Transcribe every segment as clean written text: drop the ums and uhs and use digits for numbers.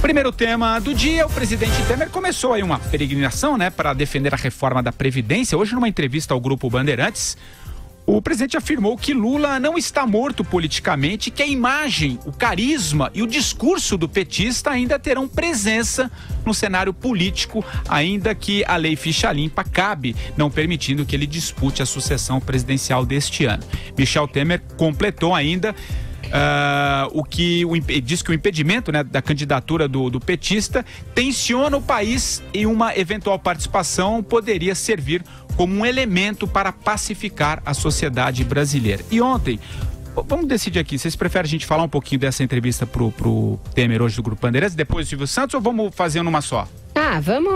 Primeiro tema do dia, o presidente Temer começou aí uma peregrinação, para defender a reforma da Previdência. Hoje, numa entrevista ao Grupo Bandeirantes, o presidente afirmou que Lula não está morto politicamente, que a imagem, o carisma e o discurso do petista ainda terão presença no cenário político, ainda que a lei ficha limpa cabe, não permitindo que ele dispute a sucessão presidencial deste ano. Michel Temer completou ainda diz que o impedimento da candidatura do petista tensiona o país e uma eventual participação poderia servir como um elemento para pacificar a sociedade brasileira. E ontem, vamos decidir aqui, vocês preferem a gente falar um pouquinho dessa entrevista pro Temer hoje do Grupo Bandeirantes, depois do Silvio Santos, ou vamos fazer numa só?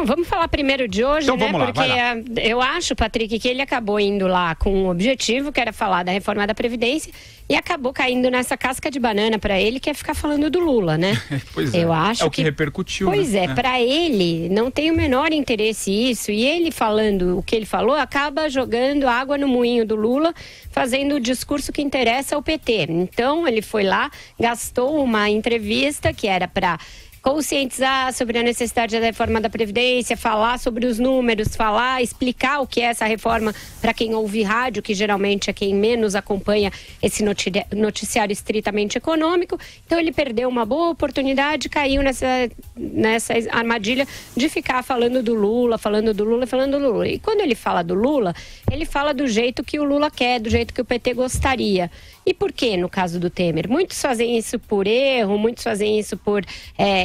Vamos falar primeiro de hoje, então, vamos lá, porque eu acho, Patrick, que ele acabou indo lá com um objetivo, que era falar da reforma da Previdência, e acabou caindo nessa casca de banana para ele, que é ficar falando do Lula, né? Pois é, eu acho é o que repercutiu. Pois para ele não tem o menor interesse isso, e ele falando o que ele falou, acaba jogando água no moinho do Lula, fazendo o discurso que interessa ao PT. Então, ele foi lá, gastou uma entrevista que era para conscientizar sobre a necessidade da reforma da Previdência, falar sobre os números, explicar o que é essa reforma para quem ouve rádio, que geralmente é quem menos acompanha esse noticiário estritamente econômico. Então ele perdeu uma boa oportunidade, caiu nessa armadilha de ficar falando do Lula. E quando ele fala do Lula, ele fala do jeito que o Lula quer, do jeito que o PT gostaria. E por que, no caso do Temer? Muitos fazem isso por erro, muitos fazem isso por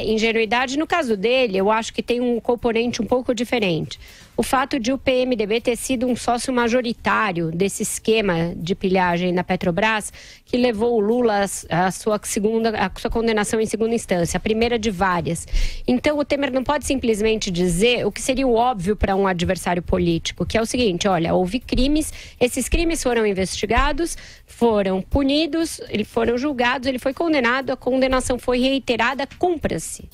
ingenuidade. No caso dele, eu acho que tem um componente um pouco diferente. O fato de o PMDB ter sido um sócio majoritário desse esquema de pilhagem na Petrobras, que levou o Lula à sua condenação em segunda instância, a primeira de várias. Então, o Temer não pode simplesmente dizer o que seria o óbvio para um adversário político, que é o seguinte: olha, houve crimes, esses crimes foram investigados, foram punidos, foram julgados, ele foi condenado, a condenação foi reiterada, cumpra-se.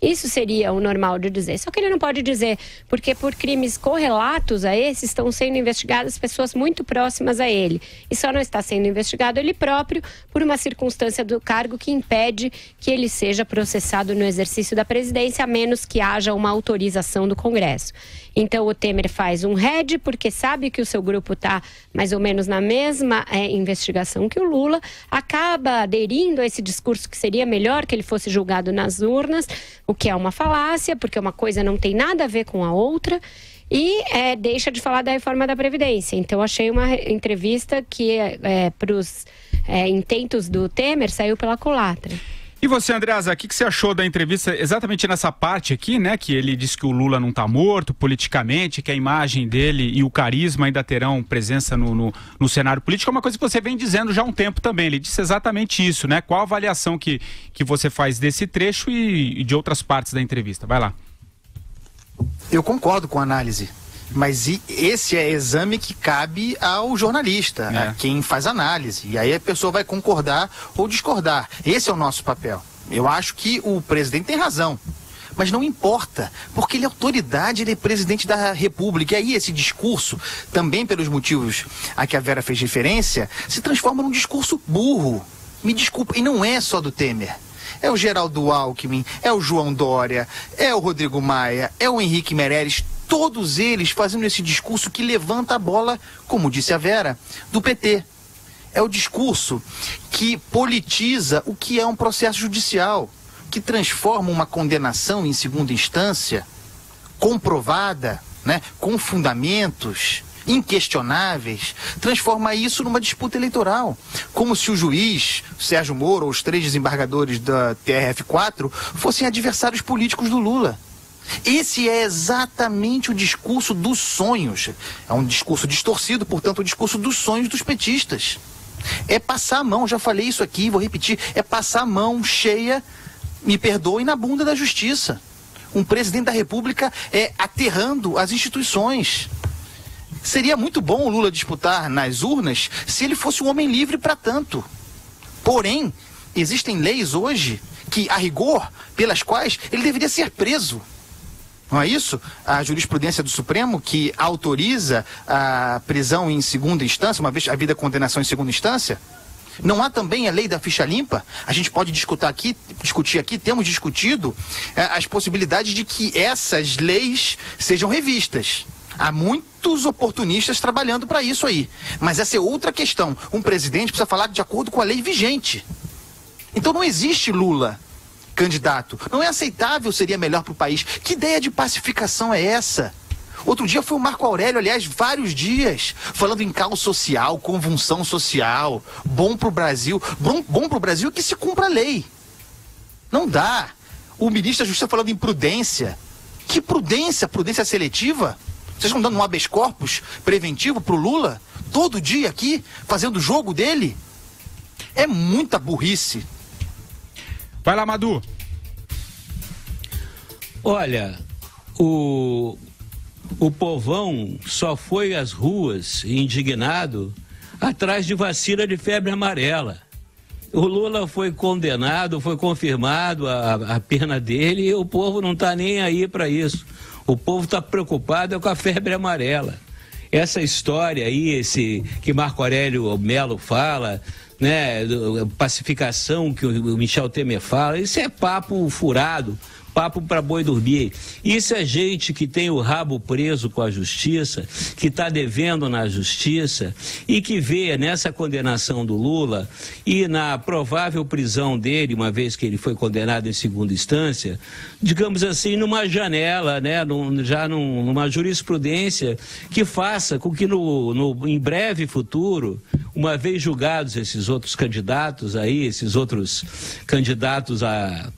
Isso seria o normal de dizer. Só que ele não pode dizer, porque por crimes correlatos a esses estão sendo investigadas pessoas muito próximas a ele. E só não está sendo investigado ele próprio por uma circunstância do cargo que impede que ele seja processado no exercício da presidência, a menos que haja uma autorização do Congresso. Então o Temer faz um head porque sabe que o seu grupo está mais ou menos na mesma investigação que o Lula, acaba aderindo a esse discurso que seria melhor que ele fosse julgado nas urnas, o que é uma falácia, porque uma coisa não tem nada a ver com a outra, e deixa de falar da reforma da Previdência. Então achei uma entrevista que para os intentos do Temer saiu pela culatra. E você, Andreasa, o que você achou da entrevista exatamente nessa parte aqui, que ele disse que o Lula não está morto politicamente, que a imagem dele e o carisma ainda terão presença no cenário político? É uma coisa que você vem dizendo já há um tempo também. Ele disse exatamente isso, Qual a avaliação que você faz desse trecho e de outras partes da entrevista? Vai lá. Eu concordo com a análise. Mas esse é exame que cabe ao jornalista, a quem faz análise. E aí a pessoa vai concordar ou discordar. Esse é o nosso papel. Eu acho que o presidente tem razão. Mas não importa, porque ele é autoridade, ele é presidente da República. E aí esse discurso, também pelos motivos a que a Vera fez referência, se transforma num discurso burro. Me desculpa, e não é só do Temer. É o Geraldo Alckmin, é o João Dória, é o Rodrigo Maia, é o Henrique Meirelles. Todos eles fazendo esse discurso que levanta a bola, como disse a Vera, do PT. É o discurso que politiza o que é um processo judicial, que transforma uma condenação em segunda instância, comprovada, com fundamentos inquestionáveis, transforma isso numa disputa eleitoral. Como se o juiz, Sérgio Moro, ou os 3 desembargadores da TRF4 fossem adversários políticos do Lula. Esse é exatamente o discurso dos sonhos. É um discurso distorcido, portanto, o discurso dos sonhos dos petistas. É passar a mão, já falei isso aqui, vou repetir, é passar a mão cheia, me perdoem, na bunda da justiça. Um presidente da República aterrando as instituições. Seria muito bom o Lula disputar nas urnas se ele fosse um homem livre para tanto. Porém, existem leis hoje que, a rigor, pelas quais ele deveria ser preso. Não é isso? A jurisprudência do Supremo que autoriza a prisão em segunda instância, uma vez havida condenação em segunda instância. Não há também a lei da ficha limpa? A gente pode discutir aqui, temos discutido as possibilidades de que essas leis sejam revistas. Há muitos oportunistas trabalhando para isso aí. Mas essa é outra questão. Um presidente precisa falar de acordo com a lei vigente. Então não existe Lula candidato. Não é aceitável, seria melhor para o país. Que ideia de pacificação é essa? Outro dia foi o Marco Aurélio, aliás, vários dias, falando em caos social, convulsão social, bom para o Brasil. Bom para o Brasil é que se cumpra a lei. Não dá. O ministro da Justiça falando em prudência. Que prudência? Prudência seletiva? Vocês estão dando um habeas corpus preventivo para o Lula? Todo dia aqui, fazendo o jogo dele? É muita burrice. Vai lá, Madu. Olha, o povão só foi às ruas indignado atrás de vacina de febre amarela. O Lula foi condenado, foi confirmado a pena dele e o povo não está nem aí para isso. O povo está preocupado com a febre amarela. Essa história aí, que Marco Aurélio Melo fala, né, pacificação que o Michel Temer fala, isso é papo furado. Papo para boi dormir. Isso é gente que tem o rabo preso com a justiça, que está devendo na justiça e que vê nessa condenação do Lula e na provável prisão dele, uma vez que ele foi condenado em segunda instância, digamos assim, numa janela, né, numa jurisprudência que faça com que em breve futuro, uma vez julgados esses outros candidatos aí, esses outros candidatos à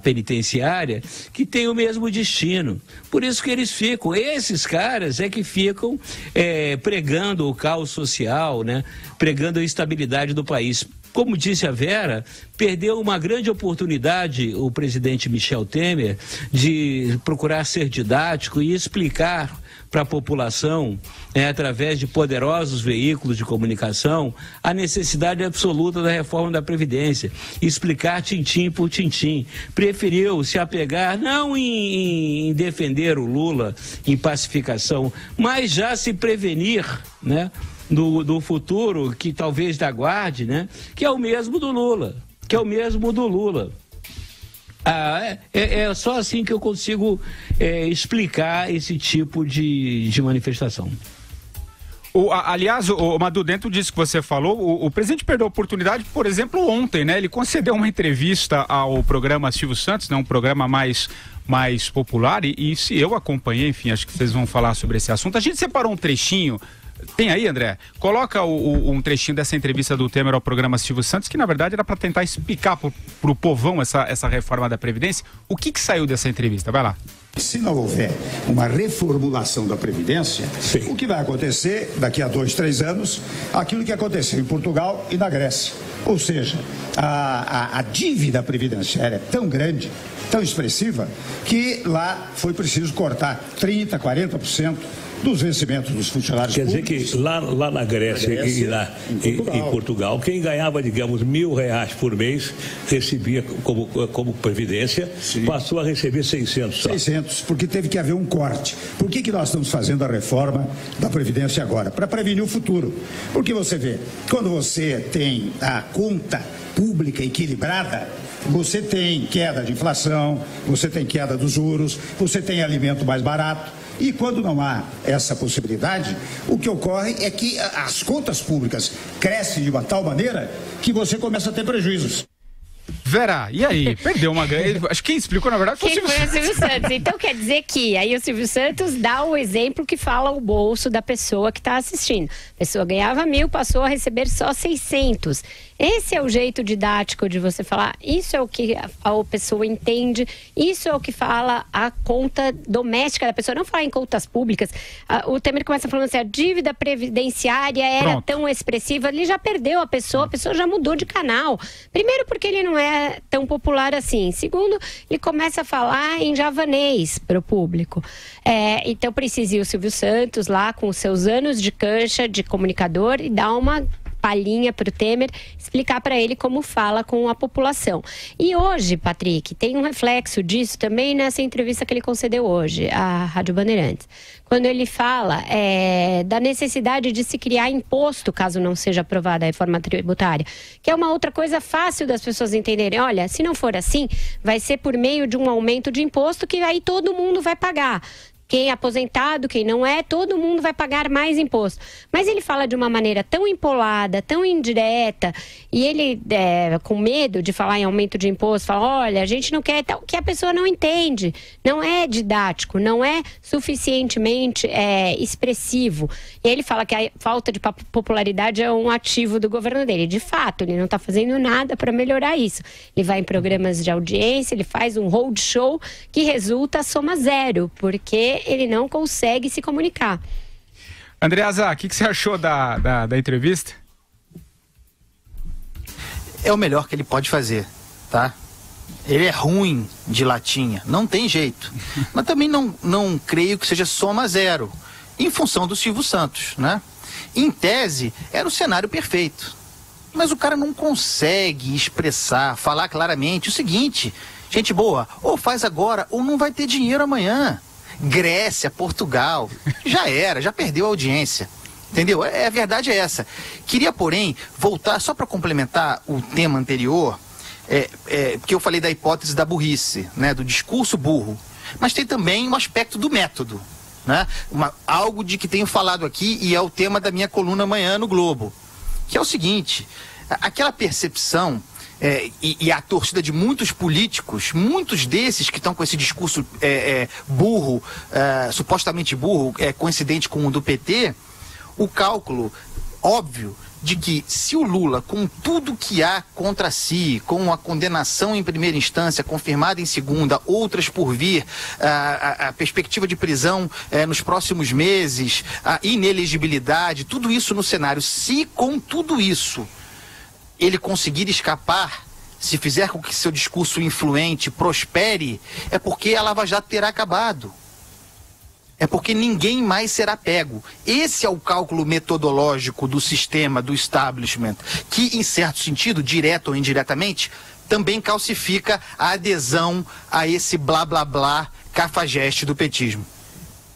penitenciária, que tem o mesmo destino. Por isso que eles ficam, esses caras é que ficam pregando o caos social, né? Pregando a instabilidade do país. Como disse a Vera, perdeu uma grande oportunidade o presidente Michel Temer de procurar ser didático e explicar para a população, através de poderosos veículos de comunicação, a necessidade absoluta da reforma da Previdência. Explicar tintim por tintim. Preferiu se apegar não em defender o Lula, em pacificação, mas já se prevenir, né, do futuro que talvez aguarde, né, que é o mesmo do Lula. É só assim que eu consigo explicar esse tipo de manifestação. Aliás, o Madu, dentro disso que você falou, o presidente perdeu a oportunidade, por exemplo, ontem, né? Ele concedeu uma entrevista ao programa Silvio Santos, né? Um programa mais popular, e se eu acompanhei, enfim, acho que vocês vão falar sobre esse assunto. A gente separou um trechinho. Tem aí, André? Coloca um trechinho dessa entrevista do Temer ao programa Silvio Santos, que na verdade era para tentar explicar pro povão essa reforma da Previdência. O que saiu dessa entrevista? Vai lá. Se não houver uma reformulação da Previdência, sim, o que vai acontecer daqui a 2, 3 anos, aquilo que aconteceu em Portugal e na Grécia. Ou seja, a dívida previdenciária é tão grande, tão expressiva, que lá foi preciso cortar 30%, 40% dos vencimentos dos funcionários públicos. Quer dizer que lá na Grécia e lá em Portugal, quem ganhava, digamos, R$1.000 por mês, recebia como previdência, sim, passou a receber 600 só. 600, porque teve que haver um corte. Por que nós estamos fazendo a reforma da Previdência agora? Para prevenir o futuro. Porque você vê, quando você tem a conta pública equilibrada, você tem queda de inflação, você tem queda dos juros, você tem alimento mais barato. E quando não há essa possibilidade, o que ocorre é que as contas públicas crescem de uma tal maneira que você começa a ter prejuízos. Vera, e aí? Perdeu uma grande... Acho que quem explicou, na verdade, foi o Silvio Santos. Então quer dizer que aí o Silvio Santos dá o exemplo que fala o bolso da pessoa que está assistindo. A pessoa ganhava 1.000, passou a receber só 600. Esse é o jeito didático de você falar. Isso é o que a pessoa entende. Isso é o que fala a conta doméstica da pessoa. Não falar em contas públicas. O Temer começa falando assim, a dívida previdenciária era tão expressiva. Ele já perdeu a pessoa já mudou de canal. Primeiro porque ele não é tão popular assim. Segundo, ele começa a falar em javanês para o público. Então precisa ir o Silvio Santos lá com seus anos de cancha, de comunicador, e dar uma palhinha para o Temer explicar para ele como fala com a população. E hoje, Patrick, tem um reflexo disso também nessa entrevista que ele concedeu hoje à Rádio Bandeirantes. Quando ele fala da necessidade de se criar imposto, caso não seja aprovada a reforma tributária, que é uma outra coisa fácil das pessoas entenderem. Olha, se não for assim, vai ser por meio de um aumento de imposto que aí todo mundo vai pagar. Quem é aposentado, quem não é, todo mundo vai pagar mais imposto. Mas ele fala de uma maneira tão empolada, tão indireta, e ele, com medo de falar em aumento de imposto, fala, olha, a gente não quer, que a pessoa não entende, não é didático, não é suficientemente expressivo. E ele fala que a falta de popularidade é um ativo do governo dele. De fato, ele não está fazendo nada para melhorar isso. Ele vai em programas de audiência, ele faz um roadshow que resulta soma zero, porque ele não consegue se comunicar. Andreasa, o que você achou da entrevista? É o melhor que ele pode fazer, tá? Ele é ruim de latinha, não tem jeito. Mas também não creio que seja soma zero, em função do Silvio Santos, né? Em tese, era o cenário perfeito. Mas o cara não consegue expressar, falar claramente o seguinte: gente boa, ou faz agora ou não vai ter dinheiro amanhã. Grécia, Portugal, já perdeu a audiência, entendeu? A verdade é essa. Queria, porém, voltar só para complementar o tema anterior, porque eu falei da hipótese da burrice, né, do discurso burro, mas tem também um aspecto do método, né? Algo de que tenho falado aqui e é o tema da minha coluna amanhã no Globo, que é o seguinte: aquela percepção e a torcida de muitos políticos, muitos desses que estão com esse discurso burro, supostamente burro, coincidente com o do PT, o cálculo óbvio de que se o Lula, com tudo que há contra si, com a condenação em primeira instância, confirmada em segunda, outras por vir, a perspectiva de prisão nos próximos meses, a inelegibilidade, tudo isso no cenário, se com tudo isso ele conseguir escapar, se fizer com que seu discurso influente prospere, é porque a Lava Jato terá acabado. É porque ninguém mais será pego. Esse é o cálculo metodológico do sistema, do establishment, que, em certo sentido, direto ou indiretamente, também calcifica a adesão a esse blá blá blá cafajeste do petismo.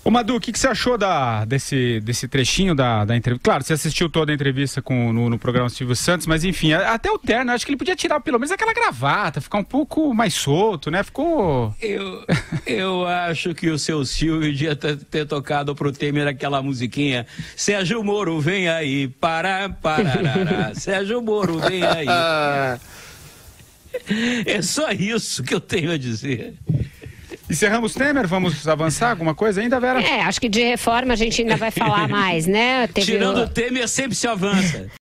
Ô Madu, o que você achou desse trechinho da entrevista? Claro, você assistiu toda a entrevista no programa Silvio Santos, mas enfim, até o terno, acho que ele podia tirar pelo menos aquela gravata, ficar um pouco mais solto, né? Ficou... Eu acho que o seu Silvio devia ter tocado pro Temer aquela musiquinha: Sérgio Moro, vem aí, parará, Sérgio Moro, vem aí. É só isso que eu tenho a dizer. Encerramos Temer, vamos avançar alguma coisa ainda, Vera? Acho que de reforma a gente ainda vai falar mais, né? Tirando o Temer, sempre se avança.